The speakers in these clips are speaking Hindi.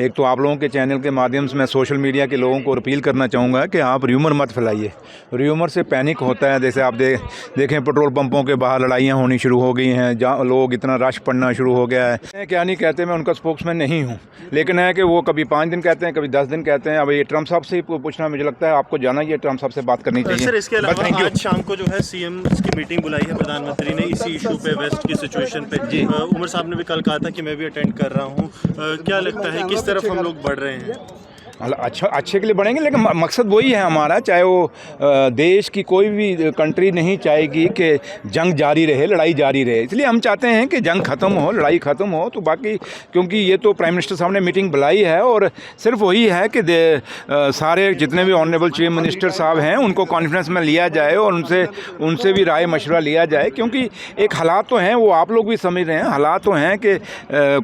एक तो आप लोगों के चैनल के माध्यम से मैं सोशल मीडिया के लोगों को अपील करना चाहूँगा कि आप र्यूमर मत फैलाइए। र्यूमर से पैनिक होता है। जैसे आप देखें पेट्रोल पंपों के बाहर लड़ाइयाँ होनी शुरू हो गई हैं, जहाँ लोग इतना रश पड़ना शुरू हो गया है। मैं क्या नहीं कहते, मैं उनका स्पोक्समैन नहीं हूँ, लेकिन है कि वो कभी 5 दिन कहते हैं, कभी 10 दिन कहते हैं। अब ये ट्रम्प साहब से ही पूछना, मुझे लगता है आपको जाना ही है, ट्रम्प साहब से बात करनी चाहिए। सर, इसके अलावा आज शाम को जो है सीएम की मीटिंग बुलाई है प्रधानमंत्री ने इसी इशू पे, वेस्ट की सिचुएशन पे। जी उमर साहब ने भी कल कहा था कि मैं भी अटेंड कर रहा हूँ। क्या लगता है किस तरफ हम लोग बढ़ रहे हैं? अच्छा, अच्छे के लिए बढ़ेंगे, लेकिन मकसद वही है हमारा। चाहे वो देश की कोई भी कंट्री नहीं चाहेगी कि जंग जारी रहे, लड़ाई जारी रहे। इसलिए हम चाहते हैं कि जंग ख़त्म हो, लड़ाई ख़त्म हो। तो बाकी क्योंकि ये तो प्राइम मिनिस्टर साहब ने मीटिंग बुलाई है और सिर्फ वही है कि सारे जितने भी ऑनरेबल चीफ मिनिस्टर साहब हैं उनको कॉन्फ्रेंस में लिया जाए और उनसे भी राय मशवरा लिया जाए। क्योंकि एक हालात तो हैं, वो आप लोग भी समझ रहे हैं, हालात तो हैं कि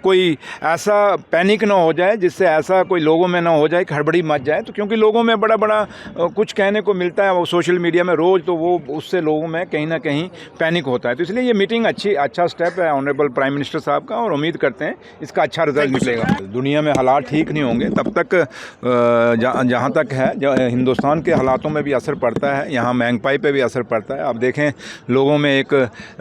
कोई ऐसा पैनिक ना हो जाए जिससे ऐसा कोई लोगों में ना हो जाए, हड़बड़ी मच जाए। तो क्योंकि लोगों में बड़ा कुछ कहने को मिलता है वो सोशल मीडिया में रोज़, तो वो उससे लोगों में कहीं ना कहीं पैनिक होता है। तो इसलिए ये मीटिंग अच्छा स्टेप है ऑनरेबल प्राइम मिनिस्टर साहब का, और उम्मीद करते हैं इसका अच्छा रिजल्ट निकलेगा। दुनिया में हालात ठीक नहीं होंगे तब तक, जहाँ तक है हिंदुस्तान के हालातों में भी असर पड़ता है, यहाँ महंगाई पे भी असर पड़ता है। आप देखें लोगों में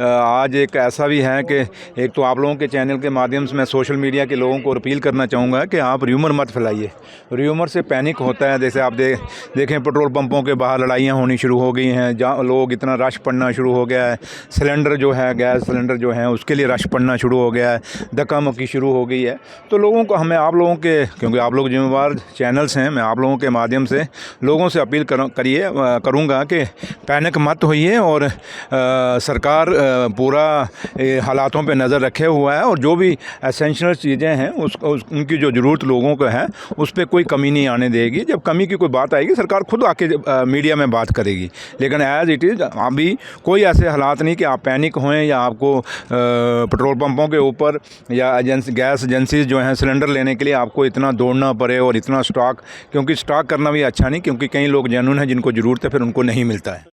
आज एक ऐसा भी है कि एक तो आप लोगों के चैनल के माध्यम से मैं सोशल मीडिया के लोगों को अपील करना चाहूँगा कि आप र्यूमर मत फैलाइए। र्यूमर से पैनिक होता है। जैसे आप देखें पेट्रोल पंपों के बाहर लड़ाइयाँ होनी शुरू हो गई हैं, जहाँ लोग इतना रश पड़ना शुरू हो गया है। सिलेंडर जो है, गैस सिलेंडर जो है, उसके लिए रश पड़ना शुरू हो गया है, धक्का मुक्की शुरू हो गई है। तो लोगों को, हमें आप लोगों के, क्योंकि आप लोग जिम्मेवार चैनल्स हैं, मैं आप लोगों के माध्यम से लोगों से अपील करूँगा कि पैनिक मत होइए और सरकार पूरा हालातों पे नज़र रखे हुआ है और जो भी एसेंशियल चीज़ें हैं उनकी जो ज़रूरत लोगों को है उस पर कोई कमी नहीं आने देगी। जब कमी की कोई बात आएगी सरकार खुद आके मीडिया में बात करेगी। लेकिन एज़ इट इज़ अभी कोई ऐसे हालात नहीं कि आप पैनिक होएं या आपको पेट्रोल पंपों के ऊपर या गैस एजेंसीज जो हैं सिलेंडर लेने के लिए आपको इतना दौड़ना पड़े और इतना स्टॉक, क्योंकि स्टॉक करना भी अच्छा नहीं, क्योंकि कई लोग जेन्युइन हैं जिनको ज़रूरत है फिर उनको नहीं मिलता है।